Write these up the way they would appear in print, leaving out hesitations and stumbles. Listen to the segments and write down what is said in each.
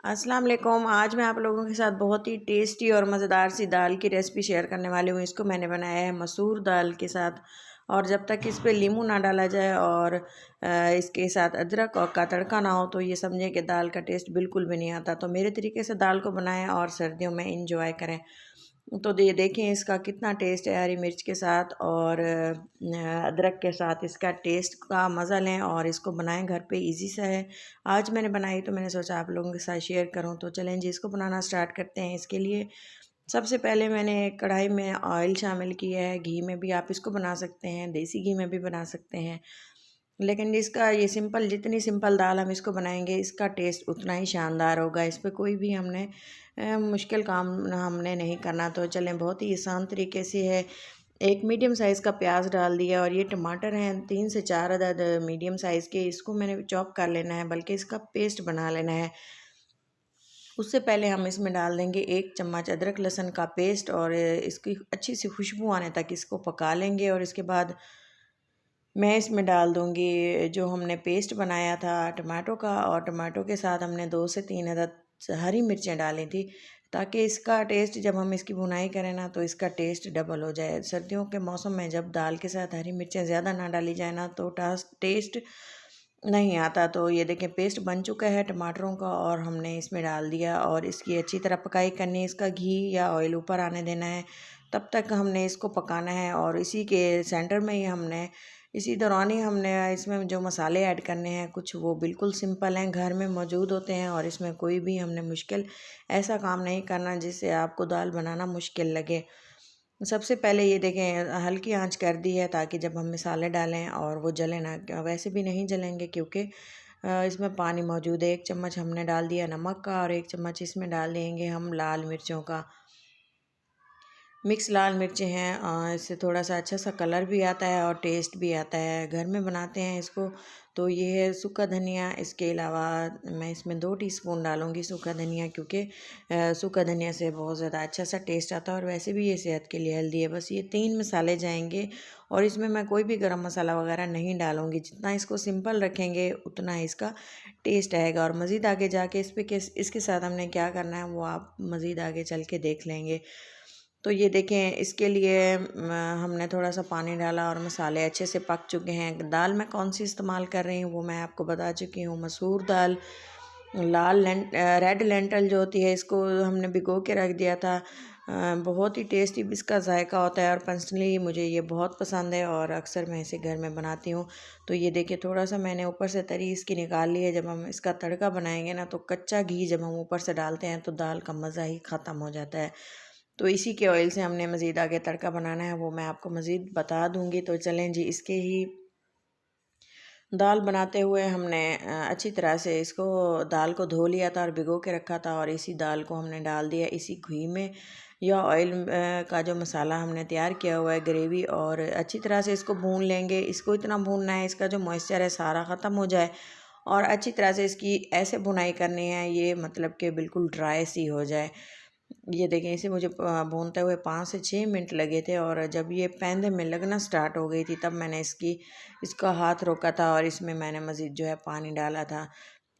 अस्सलाम वालेकुम। आज मैं आप लोगों के साथ बहुत ही टेस्टी और मज़ेदार सी दाल की रेसिपी शेयर करने वाली हूँ। इसको मैंने बनाया है मसूर दाल के साथ, और जब तक इस पे नींबू ना डाला जाए और इसके साथ अदरक और का तड़का ना हो तो ये समझें कि दाल का टेस्ट बिल्कुल भी नहीं आता। तो मेरे तरीके से दाल को बनाएं और सर्दियों में इंजॉय करें। तो ये देखें इसका कितना टेस्ट है हरी मिर्च के साथ और अदरक के साथ। इसका टेस्ट का मज़ा लें और इसको बनाएं घर पे, इजी सा है। आज मैंने बनाई तो मैंने सोचा आप लोगों के साथ शेयर करूं। तो चलें जी, इसको बनाना स्टार्ट करते हैं। इसके लिए सबसे पहले मैंने कढ़ाई में ऑयल शामिल किया है। घी में भी आप इसको बना सकते हैं, देसी घी में भी बना सकते हैं, लेकिन इसका ये सिंपल, जितनी सिंपल दाल हम इसको बनाएंगे इसका टेस्ट उतना ही शानदार होगा। इस पर कोई भी हमने मुश्किल काम हमने नहीं करना। तो चलें, बहुत ही आसान तरीके से है। एक मीडियम साइज़ का प्याज डाल दिया, और ये टमाटर हैं 3 से 4 अदद मीडियम साइज़ के। इसको मैंने चॉप कर लेना है, बल्कि इसका पेस्ट बना लेना है। उससे पहले हम इसमें डाल देंगे 1 चम्मच अदरक लहसुन का पेस्ट, और इसकी अच्छी सी खुशबू आने तक इसको पका लेंगे। और इसके बाद मैं इसमें डाल दूँगी जो हमने पेस्ट बनाया था टमाटो का, और टमाटो के साथ हमने 2 से 3 अदद हरी मिर्चें डाली थी, ताकि इसका टेस्ट जब हम इसकी भुनाई करें ना तो इसका टेस्ट डबल हो जाए। सर्दियों के मौसम में जब दाल के साथ हरी मिर्चें ज़्यादा ना डाली जाए ना तो टेस्ट नहीं आता। तो ये देखें पेस्ट बन चुका है टमाटरों का, और हमने इसमें डाल दिया और इसकी अच्छी तरह पकाई करनी है। इसका घी या ऑयल ऊपर आने देना है, तब तक हमने इसको पकाना है। और इसी के सेंटर में ही हमने, इसी दौरान ही हमने इसमें जो मसाले ऐड करने हैं, कुछ वो बिल्कुल सिंपल हैं, घर में मौजूद होते हैं, और इसमें कोई भी हमने मुश्किल ऐसा काम नहीं करना जिससे आपको दाल बनाना मुश्किल लगे। सबसे पहले ये देखें हल्की आंच कर दी है, ताकि जब हम मसाले डालें और वो जले ना। वैसे भी नहीं जलेंगे क्योंकि इसमें पानी मौजूद है। 1 चम्मच हमने डाल दिया नमक का, और 1 चम्मच इसमें डाल देंगे हम लाल मिर्चों का। मिक्स लाल मिर्चें हैं, इससे थोड़ा सा अच्छा सा कलर भी आता है और टेस्ट भी आता है। घर में बनाते हैं इसको। तो ये है सूखा धनिया। इसके अलावा मैं इसमें 2 टीस्पून डालूँगी सूखा धनिया, क्योंकि सूखा धनिया से बहुत ज़्यादा अच्छा सा टेस्ट आता है, और वैसे भी ये सेहत के लिए हेल्दी है। बस ये 3 मसाले जाएंगे, और इसमें मैं कोई भी गरम मसाला वगैरह नहीं डालूँगी। जितना इसको सिंपल रखेंगे उतना इसका टेस्ट आएगा। और मज़ीद आगे जाके इसके साथ हमने क्या करना है वो आप मज़ीद आगे चल के देख लेंगे। तो ये देखें इसके लिए हमने थोड़ा सा पानी डाला और मसाले अच्छे से पक चुके हैं। दाल मैं कौन सी इस्तेमाल कर रही हूँ वो मैं आपको बता चुकी हूँ, मसूर दाल। रेड लेंटल जो होती है, इसको हमने भिगो के रख दिया था। बहुत ही टेस्टी इसका जायका होता है, और पर्सनली मुझे ये बहुत पसंद है, और अक्सर मैं इसे घर में बनाती हूँ। तो ये देखिए थोड़ा सा मैंने ऊपर से तरी इसकी निकाल ली है। जब हम इसका तड़का बनाएंगे ना तो कच्चा घी जब हम ऊपर से डालते हैं तो दाल का मज़ा ही ख़त्म हो जाता है। तो इसी के ऑयल से हमने मज़ीद आगे तड़का बनाना है, वो मैं आपको मज़ीद बता दूँगी। तो चलें जी, इसके ही दाल बनाते हुए हमने अच्छी तरह से इसको दाल को धो लिया था और भिगो के रखा था, और इसी दाल को हमने डाल दिया इसी घी में या ऑयल का जो मसाला हमने तैयार किया हुआ है ग्रेवी, और अच्छी तरह से इसको भून लेंगे। इसको इतना भूनना है इसका जो मॉइस्चर है सारा ख़त्म हो जाए, और अच्छी तरह से इसकी ऐसे भुनाई करनी है ये मतलब कि बिल्कुल ड्राई सी हो जाए। ये देखें इसे मुझे भूनते हुए 5 से 6 मिनट लगे थे, और जब ये पैंदे में लगना स्टार्ट हो गई थी तब मैंने इसका हाथ रोका था, और इसमें मैंने मज़ीद जो है पानी डाला था।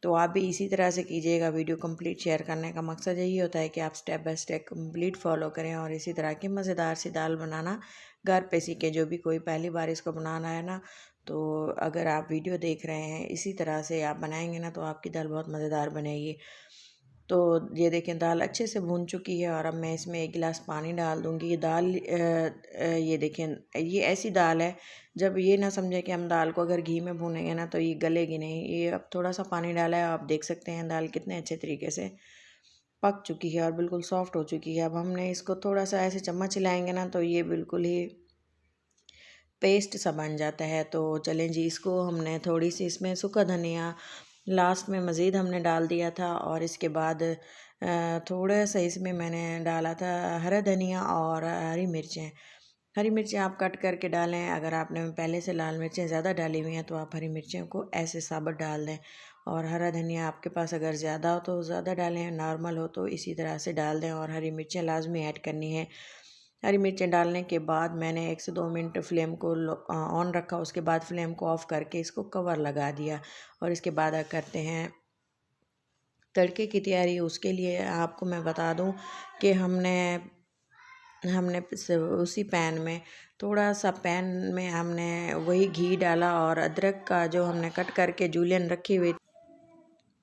तो आप भी इसी तरह से कीजिएगा। वीडियो कंप्लीट शेयर करने का मकसद यही होता है कि आप step by step complete follow करें, और इसी तरह की मज़ेदार सी दाल बनाना घर पे सीखें। जो भी कोई पहली बार इसको बनाना है ना, तो अगर आप वीडियो देख रहे हैं इसी तरह से आप बनाएंगे ना तो आपकी दाल बहुत मज़ेदार बनेगी। तो ये देखें दाल अच्छे से भून चुकी है, और अब मैं इसमें 1 गिलास पानी डाल दूँगी। ये दाल ये देखें ये ऐसी दाल है, जब ये ना समझें कि हम दाल को अगर घी में भूनेंगे ना तो ये गलेगी नहीं। ये अब थोड़ा सा पानी डाला है, आप देख सकते हैं दाल कितने अच्छे तरीके से पक चुकी है और बिल्कुल सॉफ्ट हो चुकी है। अब हमने इसको थोड़ा सा ऐसे चम्मच हिलाएंगे ना तो ये बिल्कुल ही पेस्ट सा बन जाता है। तो चलें जी, इसको हमने थोड़ी सी इसमें सूखा धनिया लास्ट में मज़ीद हमने डाल दिया था, और इसके बाद थोड़ा सा इसमें मैंने डाला था हरा धनिया और हरी मिर्चें। हरी मिर्चें आप कट करके डालें। अगर आपने पहले से लाल मिर्चें ज़्यादा डाली हुई हैं तो आप हरी मिर्चें को ऐसे साबुत डाल दें, और हरा धनिया आपके पास अगर ज़्यादा हो तो ज़्यादा डालें, नॉर्मल हो तो इसी तरह से डाल दें, और हरी मिर्चें लाजमी ऐड करनी है। हरी मिर्चें डालने के बाद मैंने 1 से 2 मिनट फ्लेम को ऑन रखा, उसके बाद फ्लेम को ऑफ़ करके इसको कवर लगा दिया, और इसके बाद करते हैं तड़के की तैयारी उसके लिए आपको मैं बता दूं कि हमने हमने उसी पैन में थोड़ा सा पैन में हमने वही घी डाला और अदरक का जो हमने कट करके जूलियन रखी हुई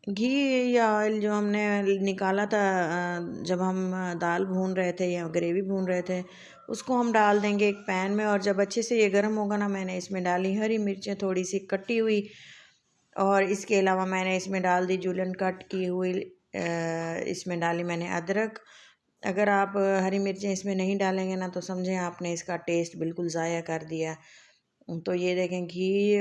घी या ऑयल जो हमने निकाला था जब हम दाल भून रहे थे या ग्रेवी भून रहे थे उसको हम डाल देंगे एक पैन में। और जब अच्छे से ये गर्म होगा ना, मैंने इसमें डाली हरी मिर्चें थोड़ी सी कटी हुई, और इसके अलावा मैंने इसमें डाल दी जूलियन कट की हुई, इसमें डाली मैंने अदरक। अगर आप हरी मिर्चें इसमें नहीं डालेंगे ना तो समझें आपने इसका टेस्ट बिल्कुल ज़ाया कर दिया। तो ये देखें घी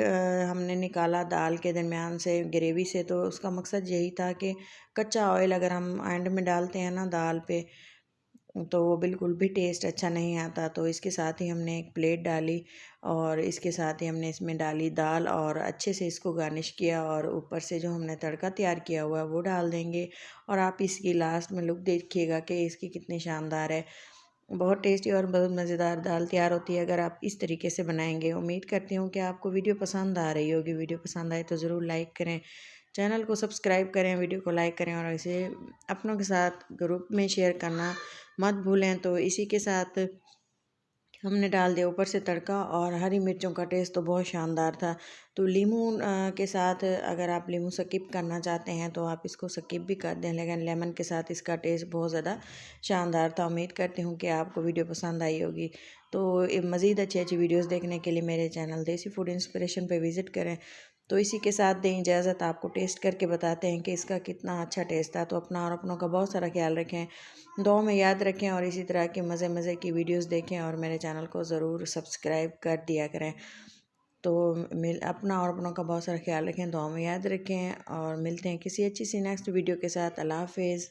हमने निकाला दाल के दरमियान से ग्रेवी से, तो उसका मकसद यही था कि कच्चा ऑयल अगर हम एंड में डालते हैं ना दाल पे तो वो बिल्कुल भी टेस्ट अच्छा नहीं आता। तो इसके साथ ही हमने एक प्लेट डाली और इसके साथ ही हमने इसमें डाली दाल और अच्छे से इसको गार्निश किया, और ऊपर से जो हमने तड़का तैयार किया हुआ है वो डाल देंगे। और आप इसकी लास्ट में लुक देखिएगा कि इसकी कितनी शानदार है। बहुत टेस्टी और बहुत मज़ेदार दाल तैयार होती है अगर आप इस तरीके से बनाएंगे। उम्मीद करती हूँ कि आपको वीडियो पसंद आ रही होगी। वीडियो पसंद आए तो ज़रूर लाइक करें, चैनल को सब्सक्राइब करें, वीडियो को लाइक करें और इसे अपनों के साथ ग्रुप में शेयर करना मत भूलें। तो इसी के साथ हमने डाल दिया ऊपर से तड़का, और हरी मिर्चों का टेस्ट तो बहुत शानदार था। तो लीमू के साथ अगर आप लीमू स्किप करना चाहते हैं तो आप इसको स्किप भी कर दें, लेकिन लेमन के साथ इसका टेस्ट बहुत ज़्यादा शानदार था। उम्मीद करती हूँ कि आपको वीडियो पसंद आई होगी। तो मज़ीद अच्छी अच्छी वीडियोज़ देखने के लिए मेरे चैनल देसी फूड इंस्पिरेशन पर विज़िट करें। तो इसी के साथ दें इजाज़त, आपको टेस्ट करके बताते हैं कि इसका कितना अच्छा टेस्ट था। तो अपना और अपनों का बहुत सारा ख्याल रखें, दुआ में याद रखें, और इसी तरह के मज़े मज़े की वीडियोस देखें और मेरे चैनल को ज़रूर सब्सक्राइब कर दिया करें। तो मिल अपना और अपनों का बहुत सारा ख्याल रखें, दुआ में याद रखें, और मिलते हैं किसी अच्छी सी नेक्स्ट वीडियो के साथ। अल्लाह हाफिज़।